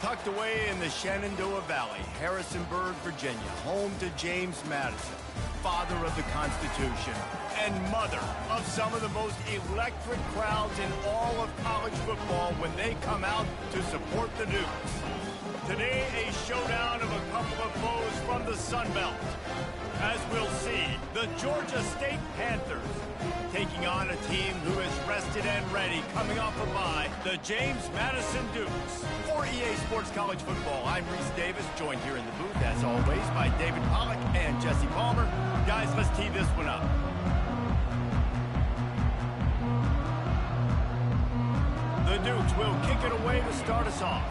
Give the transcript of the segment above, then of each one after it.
tucked away in the Shenandoah Valley, Harrisonburg, Virginia, home to James Madison, father of the Constitution, and mother of some of the most electric crowds in all of college football when they come out to support the Dukes. Today, a showdown of a couple of foes from the Sun Belt. As we'll see, the Georgia State Panthers taking on a team who is rested and ready, coming off a bye, the James Madison Dukes. For EA Sports College Football, I'm Reese Davis, joined here in the booth, as always, by David Pollack and Jesse Palmer. Guys, let's tee this one up. The Dukes will kick it away to start us off.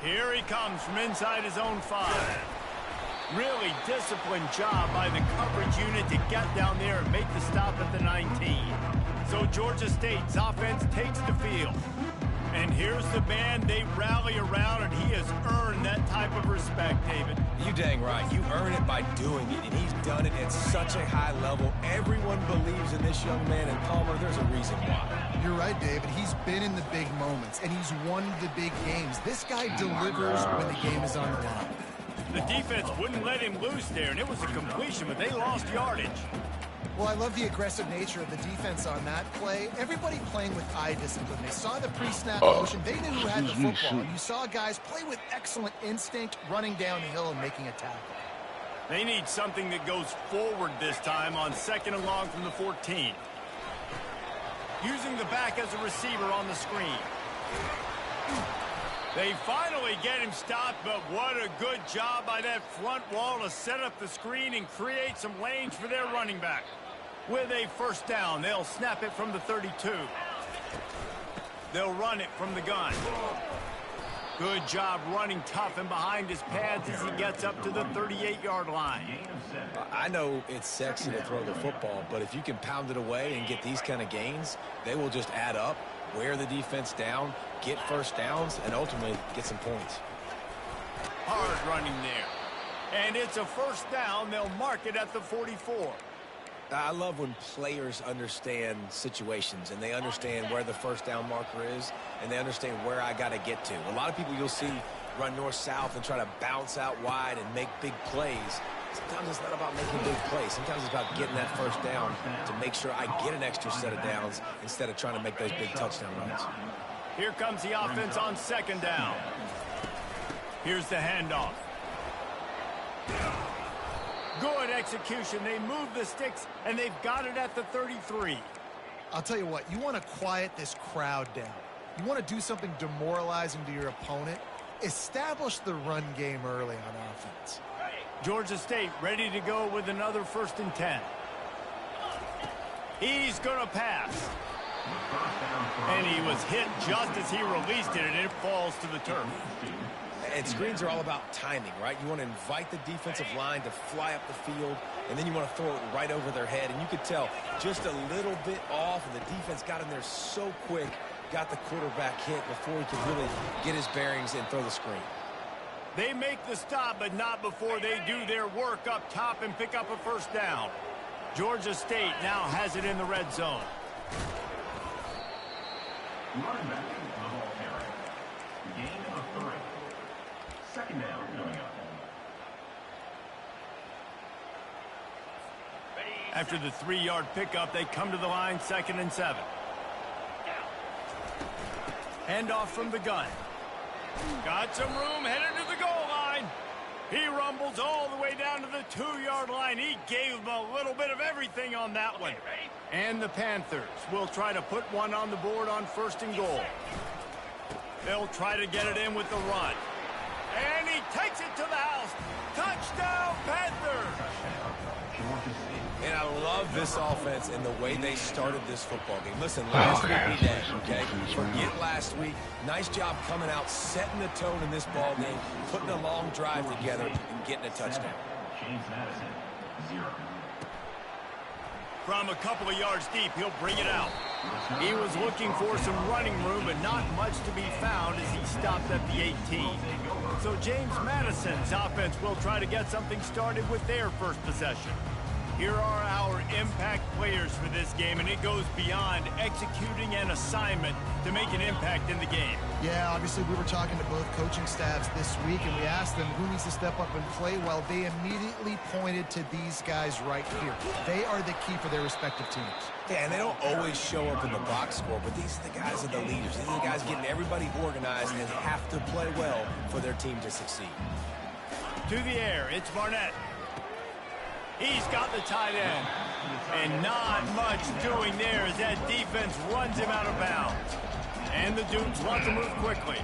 Here he comes from inside his own 5. Really disciplined job by the coverage unit to get down there and make the stop at the 19. So Georgia State's offense takes the field. And here's the man they rally around, and he has earned that type of respect, David. You dang right. You earn it by doing it, and he's done it at such a high level. Everyone believes in this young man, and Palmer, there's a reason why. You're right, David. He's been in the big moments, and he's won the big games. This guy delivers when the game is on the line. The defense wouldn't let him loose there, and it was a completion, but they lost yardage. Well, I love the aggressive nature of the defense on that play. Everybody playing with eye discipline. They saw the pre-snap motion. They knew who had the football. You saw guys play with excellent instinct, running down the hill and making a tackle. They need something that goes forward this time on 2nd and long from the 14. Using the back as a receiver on the screen. They finally get him stopped, but what a good job by that front wall to set up the screen and create some lanes for their running back. With a first down, they'll snap it from the 32. They'll run it from the gun. Good job running tough and behind his pads as he gets up to the 38-yard line. I know it's sexy to throw the football, but if you can pound it away and get these kind of gains, they will just add up, wear the defense down, get first downs, and ultimately get some points. Hard running there. And it's a first down. They'll mark it at the 44. I love when players understand situations and they understand where the first down marker is and they understand where I got to get to. A lot of people you'll see run north-south and try to bounce out wide and make big plays. Sometimes it's not about making big plays. Sometimes it's about getting that first down to make sure I get an extra set of downs instead of trying to make those big touchdown runs. Here comes the offense on 2nd down. Here's the handoff. Good execution. They move the sticks, and they've got it at the 33. I'll tell you what, you want to quiet this crowd down. You want to do something demoralizing to your opponent. Establish the run game early on offense. Georgia State ready to go with another 1st and 10. He's going to pass. And he was hit just as he released it, and it falls to the turf. And screens are all about timing, right? You want to invite the defensive line to fly up the field, and then you want to throw it right over their head. And you could tell just a little bit off, and the defense got in there so quick, got the quarterback hit before he could really get his bearings and throw the screen. They make the stop, but not before they do their work up top and pick up a first down. Georgia State now has it in the red zone. Running back to the ball carrier. Gain of 3. 2nd down coming up. After the 3-yard pickup, they come to the line, 2nd and 7. Handoff from the gun. Got some room, headed to the goal line. He rumbles all the way down to the 2-yard line. He gave him a little bit of everything on that one. And the Panthers will try to put one on the board on 1st and goal. They'll try to get it in with the run. And he takes it to the house. Touchdown, Panthers! And I love this offense and the way they started this football game. Listen, last week we did, okay? Forget last week. Nice job coming out, setting the tone in this ball game, putting a long drive together, and getting a touchdown. James Madison, 0. From a couple of yards deep, he'll bring it out. He was looking for some running room, but not much to be found as he stopped at the 18. So James Madison's offense will try to get something started with their first possession. Here are our impact players for this game, and it goes beyond executing an assignment to make an impact in the game. Yeah, obviously we were talking to both coaching staffs this week, and we asked them who needs to step up and play well. They immediately pointed to these guys right here. They are the key for their respective teams. Yeah, and they don't always show up in the box score, but these are the guys that are the leaders. These are the guys getting everybody organized and have to play well for their team to succeed. To the air, it's Barnett. He's got the tight end. And not much doing there as that defense runs him out of bounds. And the Dukes want to move quickly.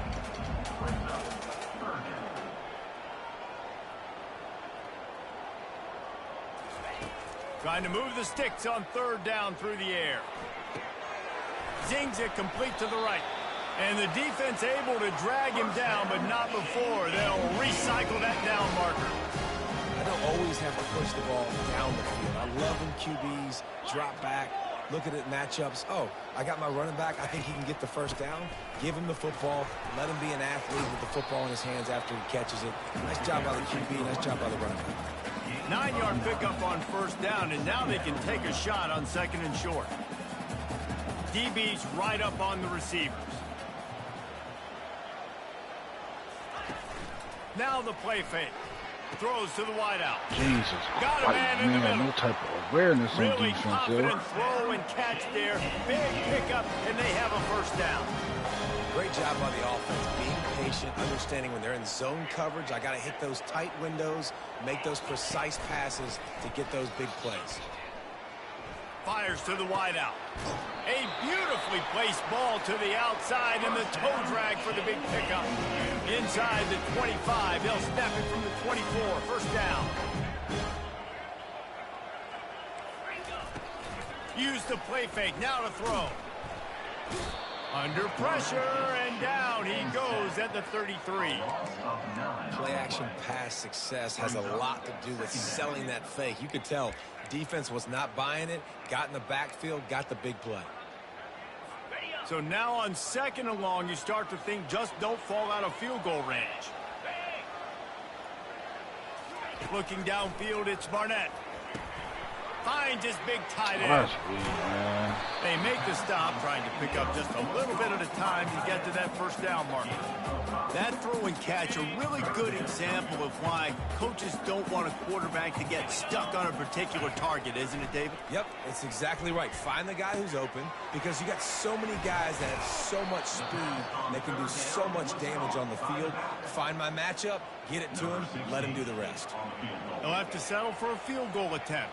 Trying to move the sticks on third down through the air. Zings it complete to the right. And the defense able to drag him down, but not before. They'll recycle that down marker. I don't always have to push the ball down the field. I love when QBs drop back, look at it matchups. Oh, I got my running back. I think he can get the first down. Give him the football. Let him be an athlete with the football in his hands after he catches it. Nice job by the QB. Nice job by the running back. 9-yard pickup on first down, and now they can take a shot on second and short. DB's right up on the receivers. Now the play fake. Throws to the wideout. Jesus Got a Christ, man in the middle. no type of awareness on Really defense confident there. throw and catch there. Big pickup, and they have a first down. Great job by the offense, being patient, understanding when they're in zone coverage, I got to hit those tight windows, make those precise passes to get those big plays. Fires to the wideout. A beautifully placed ball to the outside, and the toe drag for the big pickup. Inside the 25, they'll snap it from the 24. First down. Use the play fake, now to throw. Under pressure, and down he goes at the 33. Play action pass success has a lot to do with selling that fake. You could tell defense was not buying it, got in the backfield, got the big play. So now on second and long, you start to think just don't fall out of field goal range. Looking downfield, it's Barnett. Finds his big tight end. They make the stop, trying to pick up just a little bit at a time to get to that first down marker. That throw and catch, a really good example of why coaches don't want a quarterback to get stuck on a particular target, isn't it, David? Yep, it's exactly right. Find the guy who's open, because you got so many guys that have so much speed and they can do so much damage on the field. Find my matchup, get it to him, let him do the rest. He'll have to settle for a field goal attempt.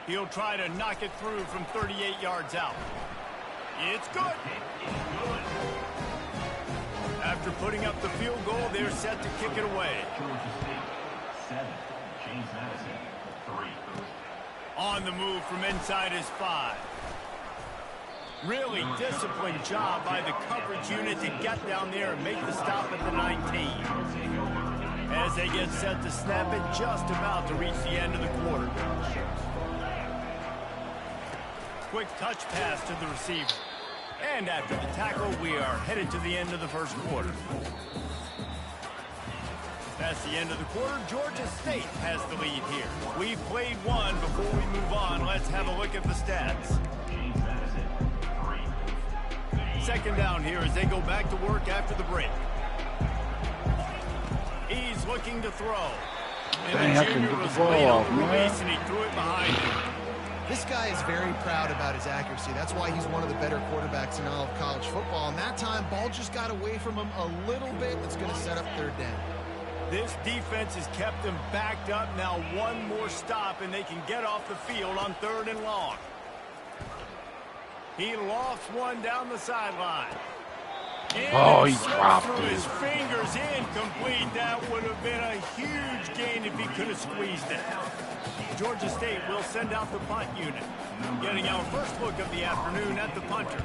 He'll try to knock it through from 38 yards out. It's good. After putting up the field goal, they're set to kick it away. 7. James Madison, 3. On the move from inside his 5. Really disciplined job by the coverage unit to get down there and make the stop at the 19. As they get set to snap it, just about to reach the end of the quarter. Quick touch pass to the receiver. And after the tackle, we are headed to the end of the first quarter. That's the end of the quarter. Georgia State has the lead here. We've played one. Before we move on, let's have a look at the stats. James Madison, 3. Second down here as they go back to work after the break. He's looking to throw. And Dang, the I couldn't junior get the was ball late on off, the man. release, and he threw it behind him. This guy is very proud about his accuracy. That's why he's one of the better quarterbacks in all of college football. And that time, ball just got away from him a little bit. That's going to set up third down. This defense has kept them backed up. Now one more stop, and they can get off the field on third and long. He lofts one down the sideline. Oh, he Slipped dropped through it. his fingers, incomplete. That would have been a huge gain if he could have squeezed it. Georgia State will send out the punt unit. Getting our first look of the afternoon at the punter.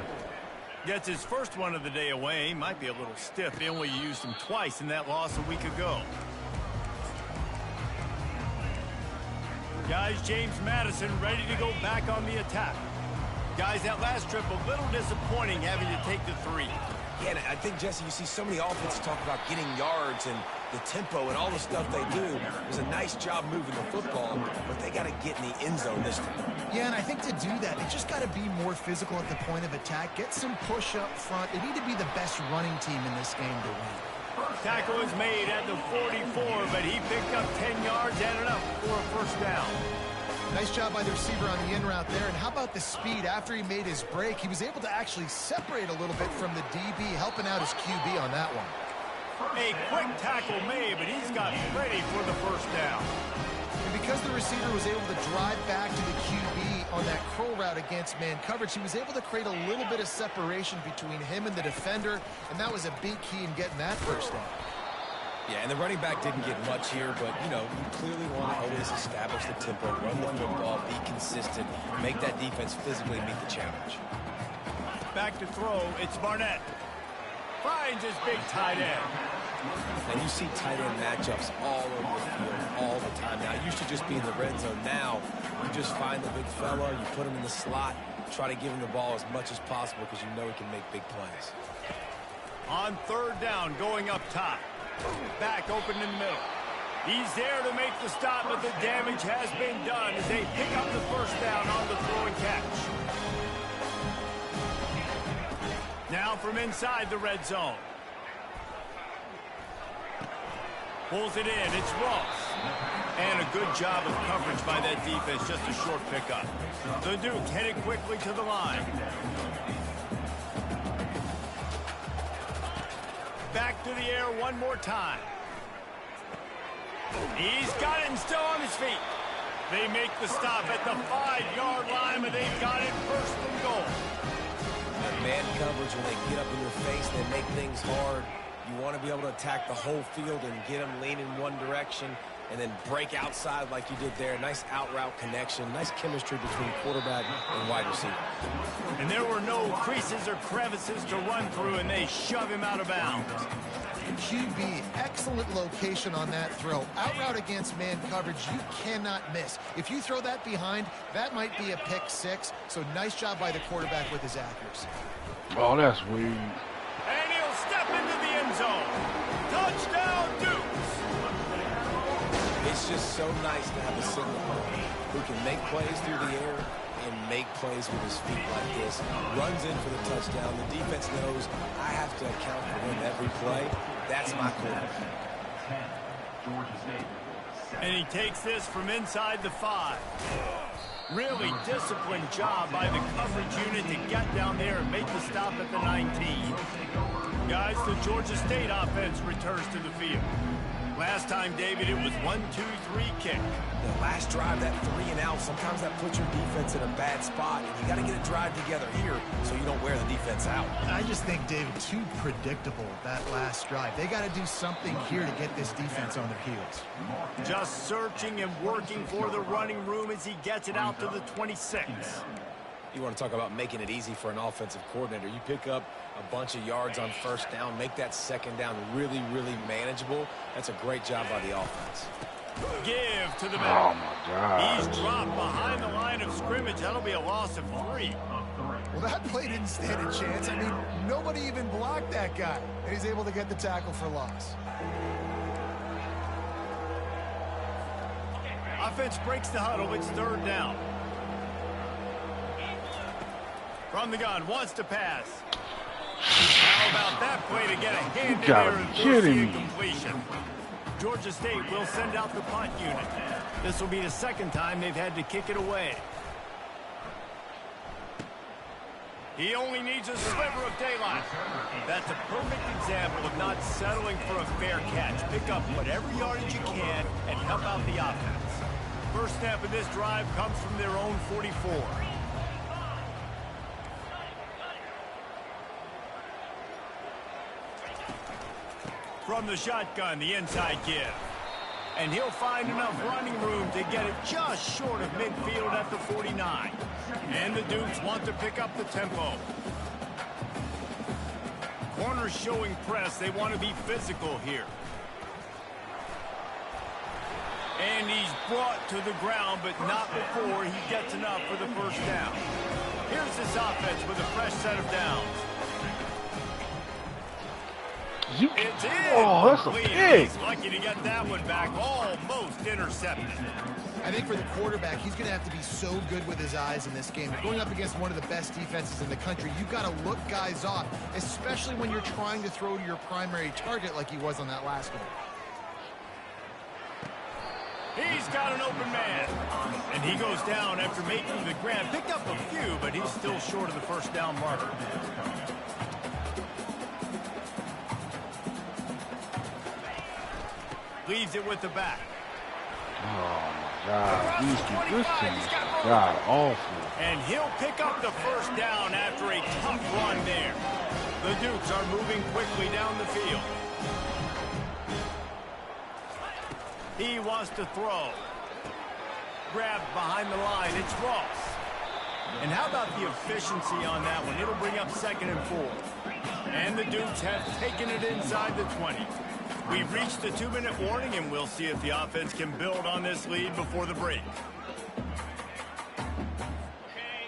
Gets his first one of the day away. Might be a little stiff. They only used him twice in that loss a week ago. Guys, James Madison ready to go back on the attack. Guys, that last trip a little disappointing having to take the 3. Yeah, and I think, Jesse, you see so many offenses talk about getting yards and the tempo and all the stuff they do. It was a nice job moving the football, but they got to get in the end zone this time. Yeah, and I think to do that, they just got to be more physical at the point of attack. Get some push up front. They need to be the best running team in this game to win. Tackle is made at the 44, but he picked up 10 yards and enough for a first down. Nice job by the receiver on the in route there. And how about the speed? After he made his break, he was able to actually separate a little bit from the DB, helping out his QB on that one. A quick tackle made, but he's got ready for the first down. And because the receiver was able to drive back to the QB on that curl route against man coverage, he was able to create a little bit of separation between him and the defender, and that was a big key in getting that first down. Yeah, and the running back didn't get much here, but, you know, you clearly want to always establish the tempo, run the football, be consistent, make that defense physically meet the challenge. Back to throw, it's Barnett. Finds his big tight end. And you see tight end matchups all over the field all the time. Now, it used to just be in the red zone. Now, you just find the big fella, you put him in the slot, try to give him the ball as much as possible because you know he can make big plays. On third down, going up top. Back open in the middle. He's there to make the stop, but the damage has been done as they pick up the first down on the throw and catch. Now from inside the red zone. Pulls it in. It's Ross. And a good job of coverage by that defense. Just a short pickup. The Duke headed quickly to the line. Back to the air one more time. He's got it and still on his feet. They make the stop at the 5-yard line, but they've got it first and goal. That man coverage, when they get up in your face, they make things hard. You want to be able to attack the whole field and get them lean in one direction and then break outside like you did there. Nice out route connection, nice chemistry between quarterback and wide receiver. And there were no creases or crevices to run through, and they shove him out of bounds. QB, excellent location on that throw. Out route against man coverage, you cannot miss. If you throw that behind, that might be a pick 6. So nice job by the quarterback with his accuracy. Oh, that's weird. And he'll step into the end zone. Touchdown, Dukes! It's just so nice to have a signal who can make plays through the air and make plays with his feet like this. Runs in for the touchdown. The defense knows I have to account for him every play. That's my quarterback. And he takes this from inside the 5. Really disciplined job by the coverage unit to get down there and make the stop at the 19. Guys, the Georgia State offense returns to the field. Last time, David, it was 1-2-3 kick. The last drive, that 3 and out, sometimes that puts your defense in a bad spot, and you got to get a drive together here so you don't wear the defense out. I just think, David, too predictable, that last drive. They got to do something here to get this defense on their heels. Just searching and working for the running room as he gets it out to the 26. You want to talk about making it easy for an offensive coordinator. You pick up a bunch of yards on first down, make that second down really, really manageable. That's a great job by the offense. Give to the middle. Oh, my God. He's dropped behind the line of scrimmage. That'll be a loss of 3. Well, that play didn't stand a chance. I mean, nobody even blocked that guy. And he's able to get the tackle for loss. Offense breaks the huddle. It's third down. From the gun, wants to pass. How about that play to get a hand in there and force the incompletion? Georgia State will send out the punt unit. This will be the second time they've had to kick it away. He only needs a sliver of daylight. That's a perfect example of not settling for a fair catch. Pick up whatever yardage you can and help out the offense. First snap of this drive comes from their own 44. From the shotgun, the inside give. And he'll find enough running room to get it just short of midfield at the 49. And the Dukes want to pick up the tempo. Corners showing press. They want to be physical here. And he's brought to the ground, but not before he gets enough for the first down. Here's this offense with a fresh set of downs. It's in. Oh, that's a pick. He's lucky to get that one back, almost intercepted. I think for the quarterback, he's going to have to be so good with his eyes in this game. You're going up against one of the best defenses in the country. You've got to look guys off, especially when you're trying to throw to your primary target like he was on that last one. He's got an open man. And he goes down after making the grab. Picked up a few, but he's still short of the first down marker. Leaves it with the back. Oh, my God. This team is God awful. And he'll pick up the first down after a tough run there. The Dukes are moving quickly down the field. He wants to throw. Grabbed behind the line. It's Ross. And how about the efficiency on that one? It'll bring up 2nd and 4. And the Dukes have taken it inside the 20. We've reached the 2-minute warning, and we'll see if the offense can build on this lead before the break.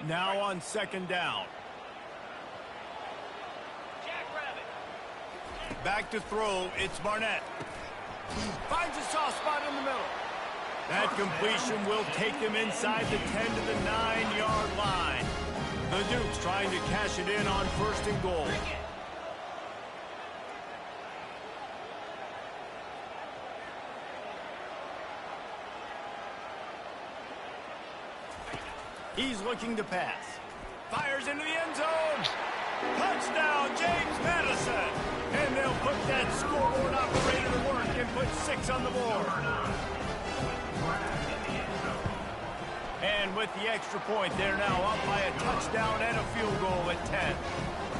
Now on 2nd down. Back to throw, it's Barnett. Finds a soft spot in the middle. That completion will take them inside the 10 to the 9-yard line. The Dukes trying to cash it in on 1st and goal. He's looking to pass. Fires into the end zone. Touchdown, James Madison. And they'll put that scoreboard operator to work and put 6 on the board. And with the extra point, they're now up by a touchdown and a field goal at 10.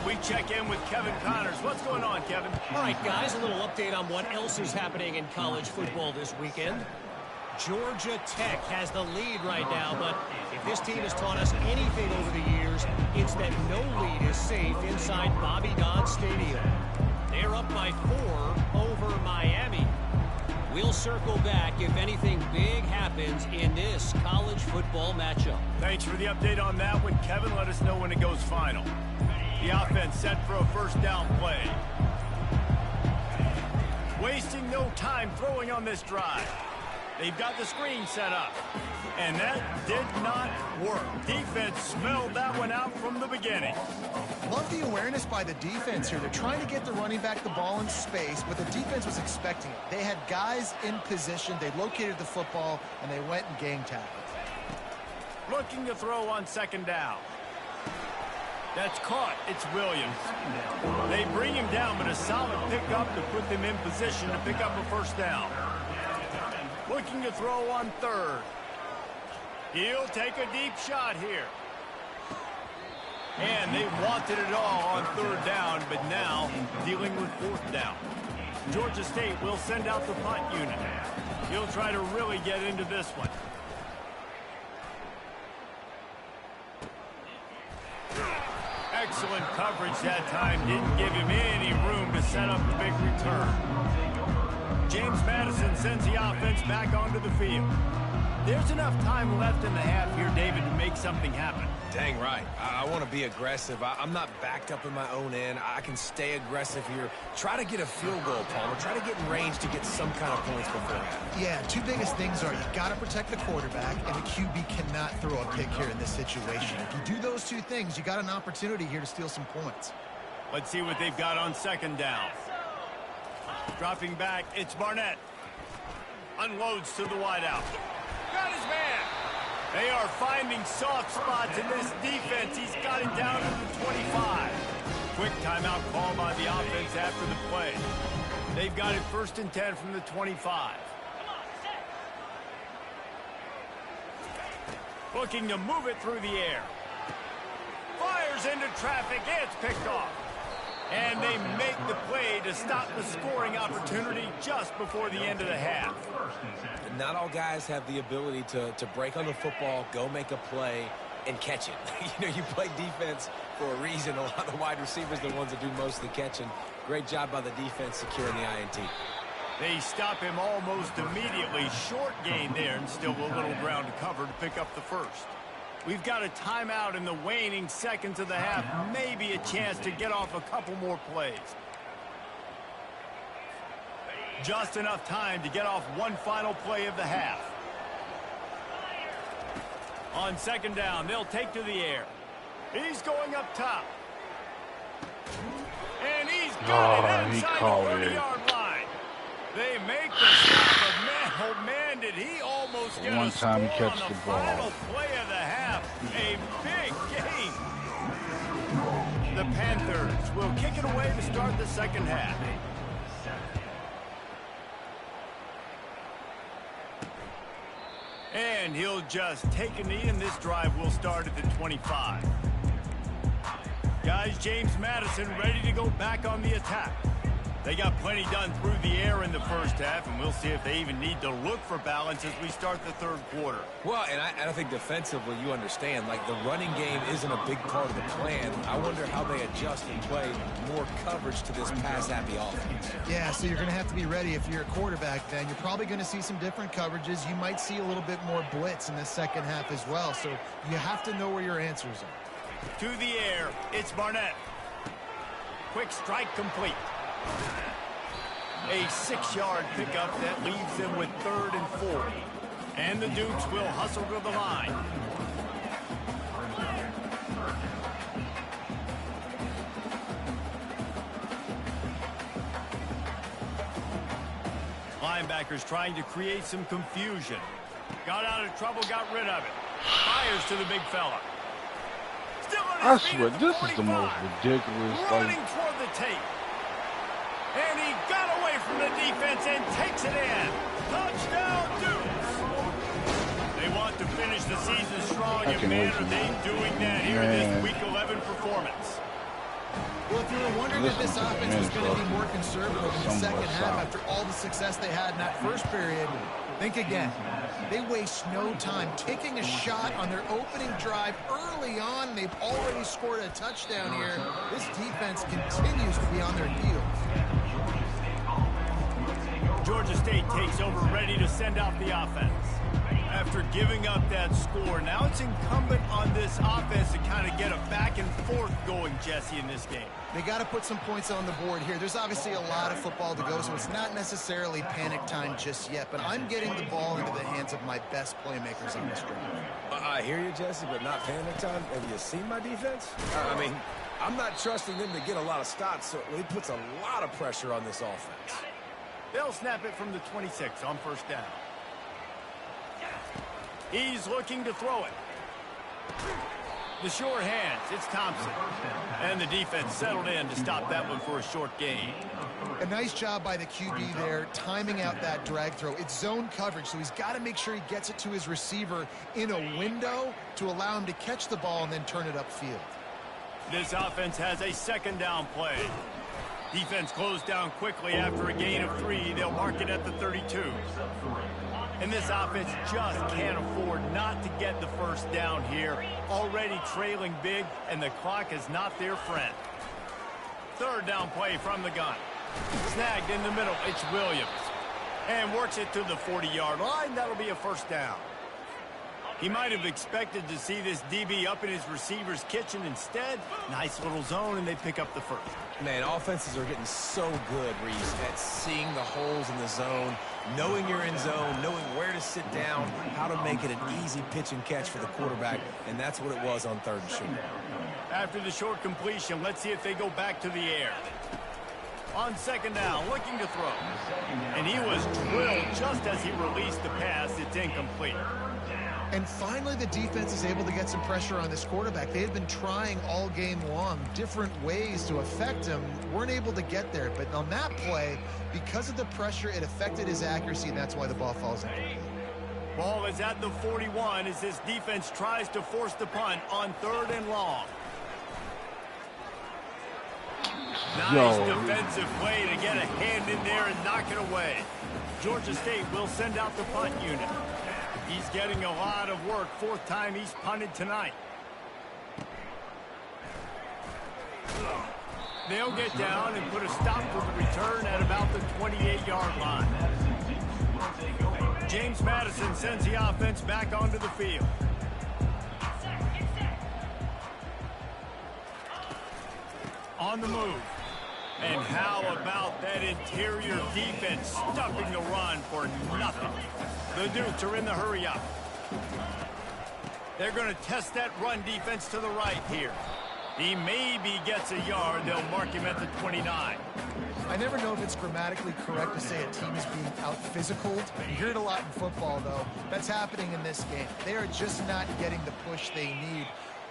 We check in with Kevin Connors. What's going on, Kevin? All right, guys, a little update on what else is happening in college football this weekend. Georgia Tech has the lead right now, but if this team has taught us anything over the years, it's that no lead is safe inside Bobby Dodd Stadium. They're up by 4 over Miami. We'll circle back if anything big happens in this college football matchup. Thanks for the update on that one, Kevin. Let us know when it goes final. The offense set for a first down play. Wasting no time throwing on this drive. They've got the screen set up. And that did not work. Defense smelled that one out from the beginning. Love the awareness by the defense here. They're trying to get the running back the ball in space, but the defense was expecting it. They had guys in position. They located the football, and they went and gang tackled. Looking to throw on 2nd down. That's caught. It's Williams. They bring him down, but a solid pickup to put them in position to pick up a first down. Looking to throw on 3rd. He'll take a deep shot here. And they wanted it all on 3rd down, but now dealing with 4th down. Georgia State will send out the punt unit. He'll try to really get into this one. Excellent coverage that time. Didn't give him any room to set up the big return. James Madison sends the offense back onto the field. There's enough time left in the half here, David, to make something happen. Dang right. I want to be aggressive. I'm not backed up in my own end. I can stay aggressive here. Try to get a field goal, Palmer. Try to get in range to get some kind of points beforehand. Yeah, 2 biggest things are you got to protect the quarterback, and the QB cannot throw a pick here in this situation. If you do those 2 things, you got an opportunity here to steal some points. Let's see what they've got on 2nd down. Dropping back, it's Barnett. Unloads to the wideout. Got his man. They are finding soft spots in this defense. He's got it down to the 25. Quick timeout call by the offense after the play. They've got it 1st and 10 from the 25. Looking to move it through the air. Fires into traffic. It's picked off. And they make the play to stop the scoring opportunity just before the end of the half. Not all guys have the ability to break on the football, go make a play, and catch it. You know, you play defense for a reason. A lot of the wide receivers are the ones that do most of the catching. Great job by the defense securing the INT. They stop him almost immediately. Short gain there, and still a little ground to cover to pick up the first. We've got a timeout in the waning seconds of the half. Maybe a chance to get off a couple more plays. Just enough time to get off one final play of the half. On second down, they'll take to the air. He's going up top. And he's got it inside the 30-yard line. They make the stop, but man, oh man, did he almost get a score on the final play of the half. A big game. The Panthers will kick it away to start the second half. And he'll just take a knee, and this drive will start at the 25. Guys, James Madison ready to go back on the attack. They got plenty done through the air in the first half, and we'll see if they even need to look for balance as we start the third quarter. Well, and I think defensively you understand, like the running game isn't a big part of the plan. I wonder how they adjust and play more coverage to this pass-happy offense. Yeah, so you're going to have to be ready if you're a quarterback then. You're probably going to see some different coverages. You might see a little bit more blitz in the second half as well, so you have to know where your answers are. To the air, it's Barnett. Quick strike complete. A 6-yard pickup that leaves them with 3rd and 4. And the Dukes will hustle to the line. Linebackers trying to create some confusion. Got out of trouble, got rid of it. Fires to the big fella. I swear, this is the most ridiculous. Running toward the tape. And he got away from the defense and takes it in. Touchdown, Dukes. They want to finish the season strong, and man, are they doing that here in this Week 11 performance. Well, if you were wondering if this offense was going to be more conservative in the second half after all the success they had in that first period, think again. They waste no time taking a shot on their opening drive early on. They've already scored a touchdown here. This defense continues to be on their heels. Georgia State takes over, ready to send out the offense. After giving up that score, now it's incumbent on this offense to kind of get a back and forth going, Jesse, in this game. They got to put some points on the board here. There's obviously a lot of football to go, so it's not necessarily panic time just yet, but I'm getting the ball into the hands of my best playmakers on this drive. I hear you, Jesse, but not panic time. Have you seen my defense? I mean, I'm not trusting them to get a lot of stops, so it puts a lot of pressure on this offense. They'll snap it from the 26 on first down. He's looking to throw it. The short hands, it's Thompson. And the defense settled in to stop that one for a short gain. A nice job by the QB there, timing out that drag throw. It's zone coverage, so he's got to make sure he gets it to his receiver in a window to allow him to catch the ball and then turn it upfield. This offense has a second down play. Defense closed down quickly after a gain of 3. They'll mark it at the 32. And this offense just can't afford not to get the first down here. Already trailing big, and the clock is not their friend. Third down play from the gun. Snagged in the middle, it's Williams. And works it to the 40-yard line. That'll be a first down. He might have expected to see this DB up in his receiver's kitchen. Instead, nice little zone, and they pick up the first. Man, offenses are getting so good, Reese, at seeing the holes in the zone, knowing you're in zone, knowing where to sit down, how to make it an easy pitch and catch for the quarterback, and that's what it was on 3rd and short. After the short completion, let's see if they go back to the air. On second down, looking to throw. And he was drilled just as he released the pass. It's incomplete. And finally, the defense is able to get some pressure on this quarterback. They had been trying all game long different ways to affect him. Weren't able to get there. But on that play, because of the pressure, it affected his accuracy, and that's why the ball falls incomplete. Ball is at the 41 as this defense tries to force the punt on 3rd and long. Nice defensive play to get a hand in there and knock it away. Georgia State will send out the punt unit. He's getting a lot of work. 4th time he's punted tonight. They'll get down and put a stop to the return at about the 28-yard line. James Madison sends the offense back onto the field. On the move. And how about that interior defense stuffing the run for nothing? The Dukes are in the hurry-up. They're going to test that run defense to the right here. He maybe gets a yard. They'll mark him at the 29. I never know if it's grammatically correct to say a team is being out-physicaled. You hear it a lot in football, though. That's happening in this game. They are just not getting the push they need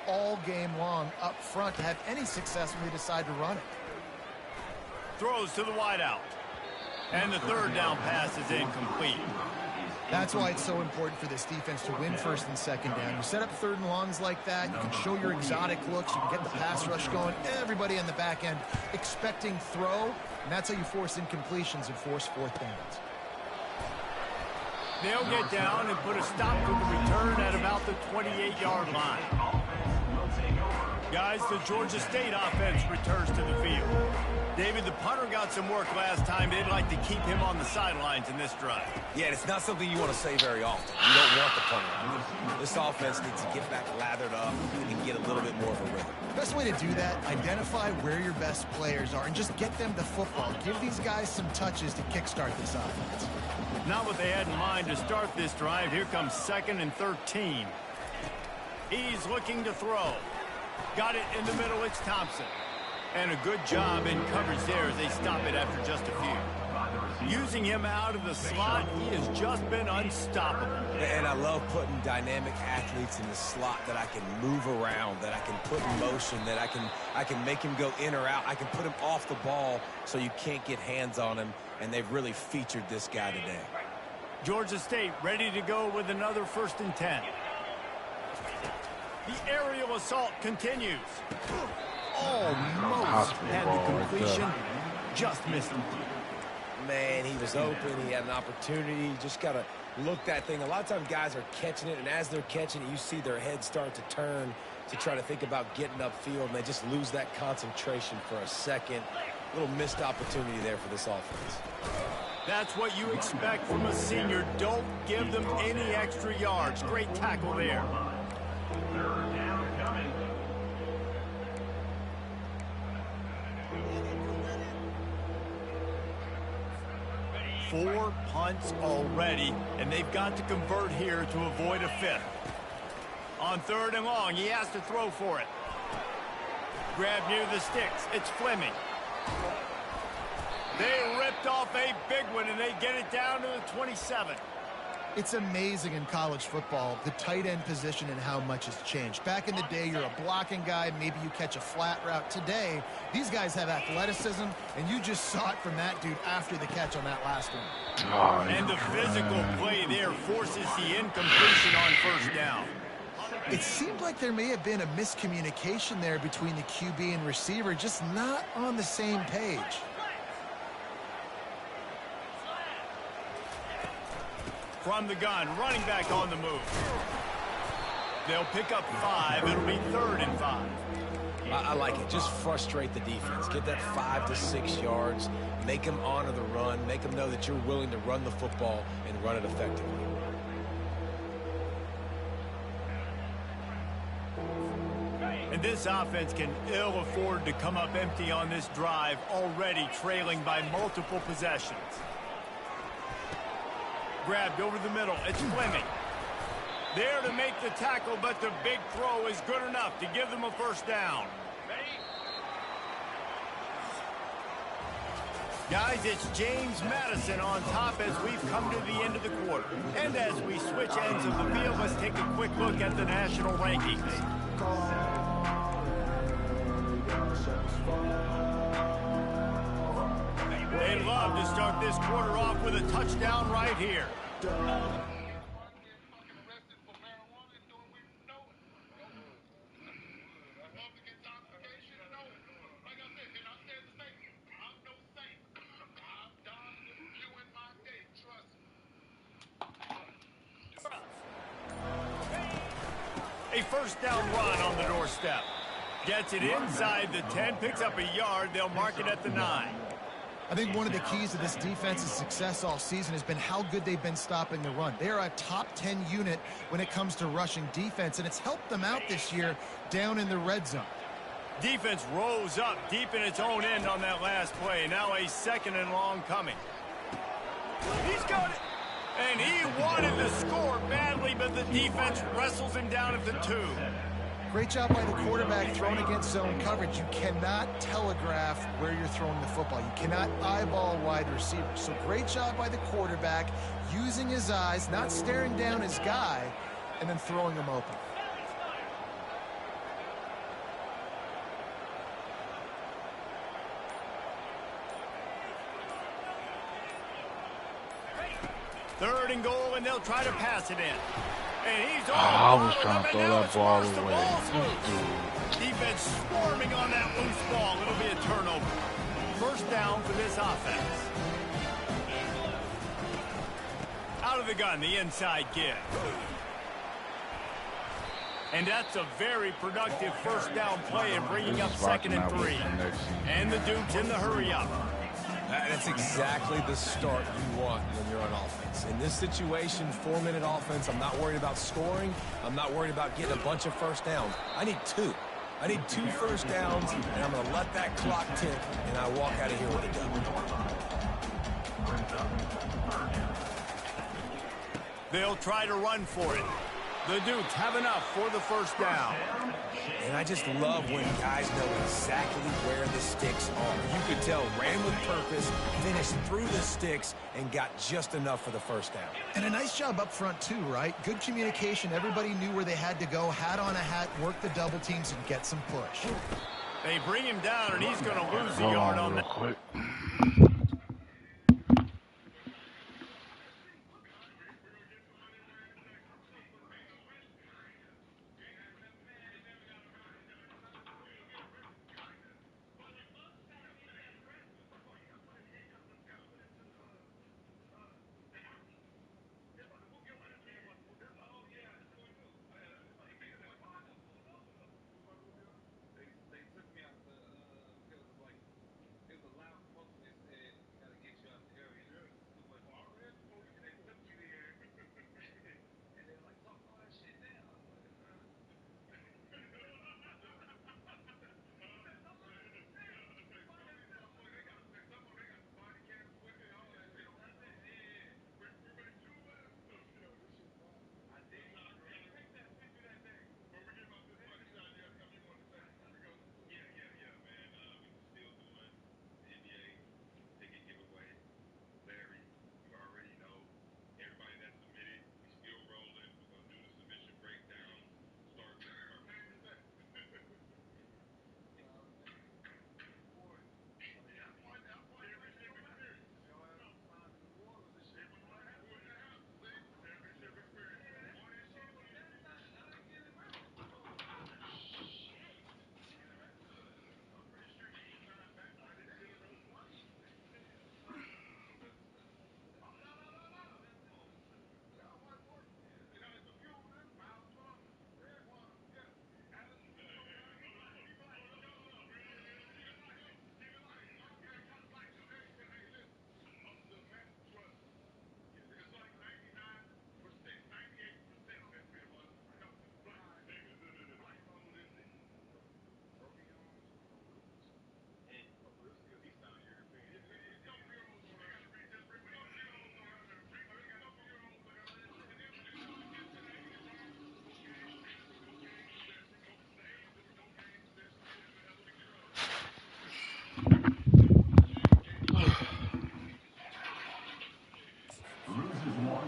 all game long up front to have any success when they decide to run it. Throws to the wideout. And the 3rd down pass is incomplete. That's why it's so important for this defense to win 1st and 2nd down. You set up 3rd and longs like that, you can show your exotic looks, you can get the pass rush going, everybody on the back end expecting throw, and that's how you force incompletions and force 4th downs. They'll get down and put a stop to the return at about the 28-yard line. Guys, the Georgia State offense returns to the field. David, the punter got some work last time. They'd like to keep him on the sidelines in this drive. Yeah, it's not something you want to say very often. You don't want the punter. This offense needs to get back lathered up and get a little bit more of a rhythm. Best way to do that, identify where your best players are and just get them the football. Give these guys some touches to kickstart this offense. Not what they had in mind to start this drive. Here comes 2nd and 13. He's looking to throw. Got it in the middle. It's Thompson. And a good job in coverage there as they stop it after just a few. Using him out of the slot, he has just been unstoppable. And I love putting dynamic athletes in the slot that I can move around, that I can put in motion, that I can make him go in or out. I can put him off the ball so you can't get hands on him, and they've really featured this guy today. Georgia State ready to go with another 1st and 10. The aerial assault continues. Almost had the completion, just missed him. Man, he was open. He had an opportunity. Just got to look that thing. A lot of times guys are catching it, and as they're catching it, you see their heads start to turn to try to think about getting upfield, and they just lose that concentration for a second. Little missed opportunity there for this offense. That's what you expect from a senior. Don't give them any extra yards. Great tackle there. 3rd down coming. 4 punts already, and they've got to convert here to avoid a 5th. On 3rd and long, he has to throw for it. Grab near the sticks. It's Fleming. They ripped off a big one, and they get it down to the 27. It's amazing in college football, the tight end position and how much has changed. Back in the day, you're a blocking guy, maybe you catch a flat route. Today, these guys have athleticism, and you just saw it from that dude after the catch on that last one. And the physical play there forces the incompletion on 1st down. It seemed like there may have been a miscommunication there between the QB and receiver, just not on the same page. From the gun, running back on the move. They'll pick up 5. It'll be 3rd and 5. I like it. Just frustrate the defense. Get that 5 to 6 yards. Make them honor the run. Make them know that you're willing to run the football and run it effectively. And this offense can ill afford to come up empty on this drive, already trailing by multiple possessions. Grabbed over the middle. It's Fleming. There to make the tackle, but the big throw is good enough to give them a 1st down. Guys, it's James Madison on top as we've come to the end of the quarter. And as we switch ends of the field, let's take a quick look at the national rankings. They'd love to start this quarter off with a touchdown right here. A first down run on the doorstep. Gets it inside the 10, picks up a yard. They'll mark it at the 9. I think one of the keys to this defense's success all season has been how good they've been stopping the run. They are a top 10 unit when it comes to rushing defense, and it's helped them out this year down in the red zone. Defense rose up deep in its own end on that last play. Now a 2nd and long coming. He's got it. And he wanted to score badly, but the defense wrestles him down at the 2. Great job by the quarterback throwing against zone coverage. You cannot telegraph where you're throwing the football. You cannot eyeball wide receivers. So great job by the quarterback using his eyes, not staring down his guy, and then throwing him open. Third and goal, and they'll try to pass it in. And he's on I was trying to throw that ball away. Defense swarming on that loose ball. It'll be a turnover. First down for this offense. Out of the gun, the inside give. And that's a very productive first down play and bringing up 2nd and 3. And the Duke's in the hurry up. That's exactly the start you want when you're on offense. In this situation, 4-minute offense, I'm not worried about scoring. I'm not worried about getting a bunch of first downs. I need 2. I need 2 first downs, and I'm going to let that clock tick, and I walk out of here with a W. They'll try to run for it. The Dukes have enough for the first down. And I just love when guys know exactly where the sticks are. You could tell, ran with purpose, finished through the sticks, and got just enough for the first down. And a nice job up front, too, right? Good communication. Everybody knew where they had to go, hat on a hat, work the double teams, and get some push. They bring him down, and he's going to lose a yard on that. Quick.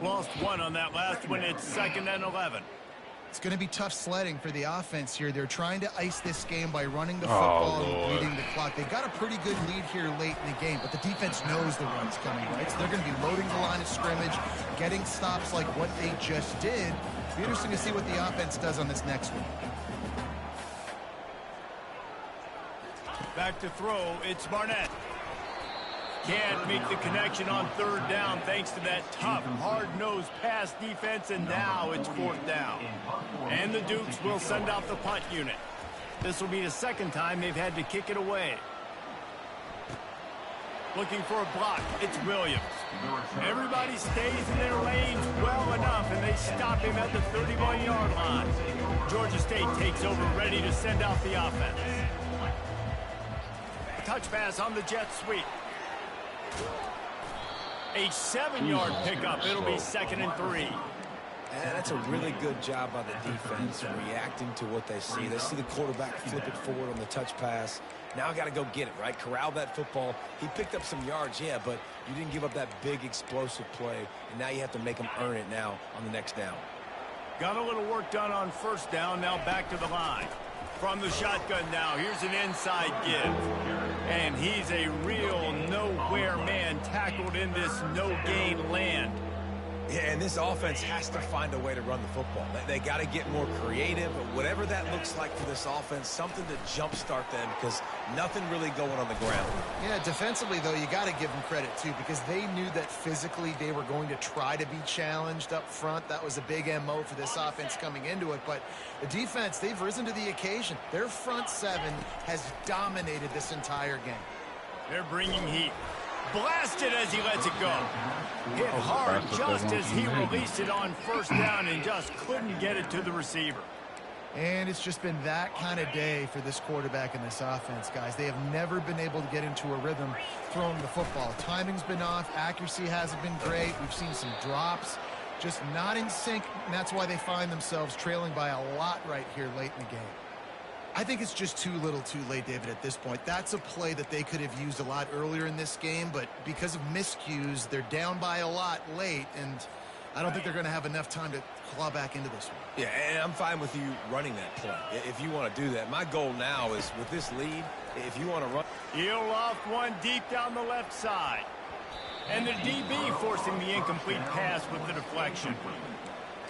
Lost 1 on that last one. It's 2nd and 11. It's going to be tough sledding for the offense here. They're trying to ice this game by running the football and leading the clock. They've got a pretty good lead here late in the game, but the defense knows the run's coming, right? So they're going to be loading the line of scrimmage, getting stops like what they just did. It'll be interesting to see what the offense does on this next one. Back to throw, it's Barnett. can't make the connection on third down thanks to that tough, hard-nosed pass defense, and now it's fourth down. And the Dukes will send out the punt unit. This will be the second time they've had to kick it away. Looking for a block, it's Williams. Everybody stays in their lanes well enough, and they stop him at the 31-yard line. Georgia State takes over, ready to send out the offense. Touch pass on the jet sweep. A 7-yard pickup. It'll be 2nd and 3. And that's a really good job by the defense, reacting to what they see. They see the quarterback flip it forward on the touch pass. Now I got to go get it, right? Corral that football. He picked up some yards, yeah, but you didn't give up that big explosive play, and now you have to make them earn it now on the next down. Got a little work done on first down. Now back to the line. From the shotgun now, here's an inside give. And he's a real nowhere man tackled in this no-gain land. Yeah, and this offense has to find a way to run the football. They got to get more creative, but whatever that looks like for this offense, something to jumpstart them, because nothing really going on the ground. Yeah, defensively, though, you got to give them credit, too, because they knew that physically they were going to try to be challenged up front. That was a big MO for this offense coming into it, but the defense, they've risen to the occasion. Their front seven has dominated this entire game. They're bringing heat. Blasted as he lets it go. Hit hard just as he released it on first down and just couldn't get it to the receiver. And it's just been that kind of day for this quarterback and this offense, guys. They have never been able to get into a rhythm throwing the football. Timing's been off. Accuracy hasn't been great. We've seen some drops. Just not in sync, and that's why they find themselves trailing by a lot right here late in the game. I think it's just too little too late, David, at this point. That's a play that they could have used a lot earlier in this game, but because of miscues, they're down by a lot late, and I don't think they're going to have enough time to claw back into this one. Yeah, and I'm fine with you running that play if you want to do that. My goal now is, with this lead, if you want to run. He'll loft one deep down the left side. And the DB forcing the incomplete pass with the deflection.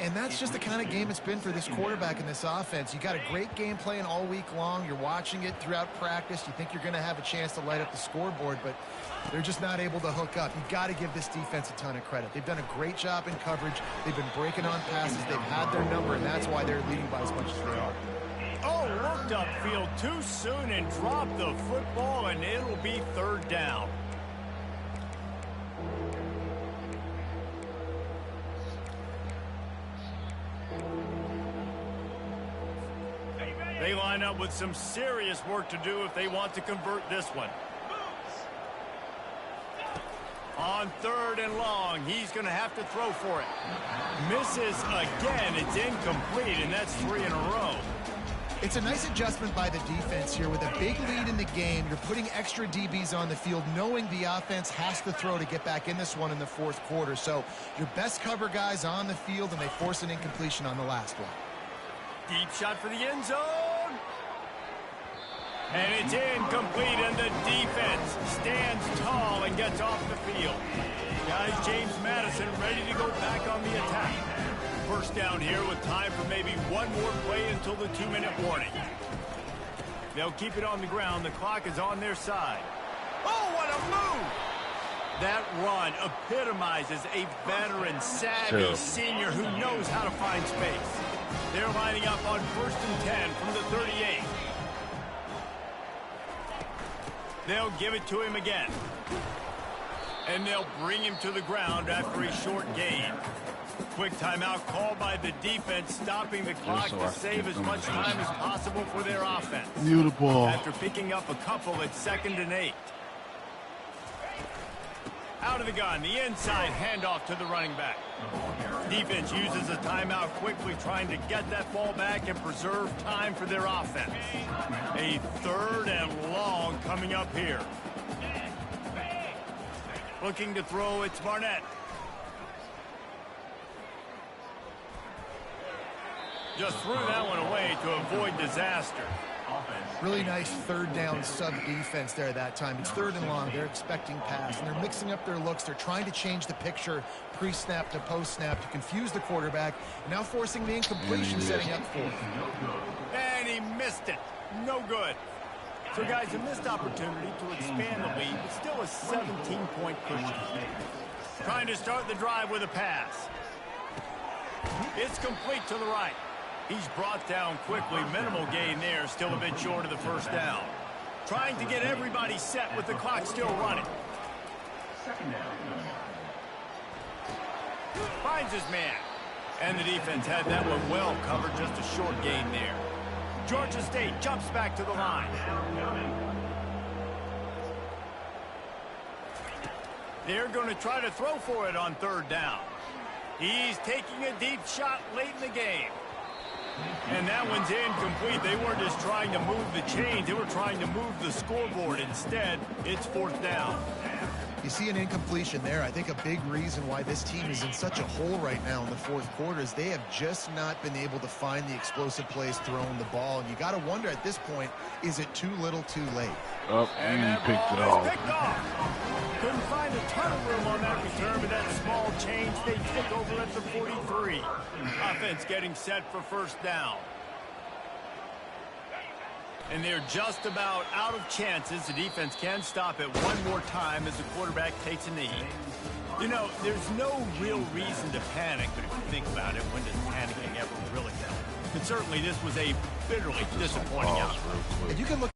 And that's just the kind of game it's been for this quarterback and this offense. You got a great game plan all week long. You're watching it throughout practice. You think you're going to have a chance to light up the scoreboard, but they're just not able to hook up. You got to give this defense a ton of credit. They've done a great job in coverage. They've been breaking on passes. They've had their number, and that's why they're leading by as much as they are. Oh, looked upfield too soon and dropped the football, and it'll be third down. They line up with some serious work to do if they want to convert this one. On third and long, he's going to have to throw for it. Misses again. It's incomplete, and that's 3 in a row. It's a nice adjustment by the defense here. With a big lead in the game, you're putting extra DBs on the field, knowing the offense has to throw to get back in this one in the fourth quarter. So your best cover guys on the field, and they force an incompletion on the last one. Deep shot for the end zone. And it's incomplete, and the defense stands tall and gets off the field. Guys, James Madison ready to go back on the attack. First down here with time for maybe one more play until the 2-minute warning. They'll keep it on the ground. The clock is on their side. Oh, what a move! That run epitomizes a veteran, savvy senior who knows how to find space. They're lining up on 1st and 10 from the 38. They'll give it to him again. And they'll bring him to the ground after a short gain. Quick timeout called by the defense, stopping the clock to save as much time as possible for their offense. Beautiful. After picking up a couple at 2nd and 8. Out of the gun, the inside handoff to the running back. Defense uses a timeout quickly, trying to get that ball back and preserve time for their offense. A 3rd and long coming up here. Looking to throw, it's Barnett. Just threw that one away to avoid disaster. Really nice third down sub defense there that time. It's 3rd and long. They're expecting pass, and they're mixing up their looks. They're trying to change the picture pre-snap to post-snap to confuse the quarterback, and now forcing the incompletion, setting up for it. And he missed it. No good. So, guys, a missed opportunity to expand the lead, but still a 17-point cushion. Trying to start the drive with a pass. It's complete to the right. He's brought down quickly. Minimal gain there. Still a bit short of the first down. Trying to get everybody set with the clock still running. Second down. Finds his man. And the defense had that one well covered. Just a short gain there. Georgia State jumps back to the line. They're going to try to throw for it on third down. He's taking a deep shot late in the game. And that one's incomplete. They weren't just trying to move the chains. They were trying to move the scoreboard. Instead, it's fourth down. You see an incompletion there. I think a big reason why this team is in such a hole right now in the fourth quarter is they have just not been able to find the explosive plays throwing the ball. And you got to wonder at this point, is it too little too late? Oh, And he that picked it ball is off. picked off. Couldn't find a ton of room on that return, but that small change, they take over at the 43. Offense getting set for first down. And they're just about out of chances. The defense can stop it one more time as the quarterback takes a knee. You know, there's no real reason to panic, but if you think about it, when does panicking ever really help? But certainly this was a bitterly disappointing outcome. And you can look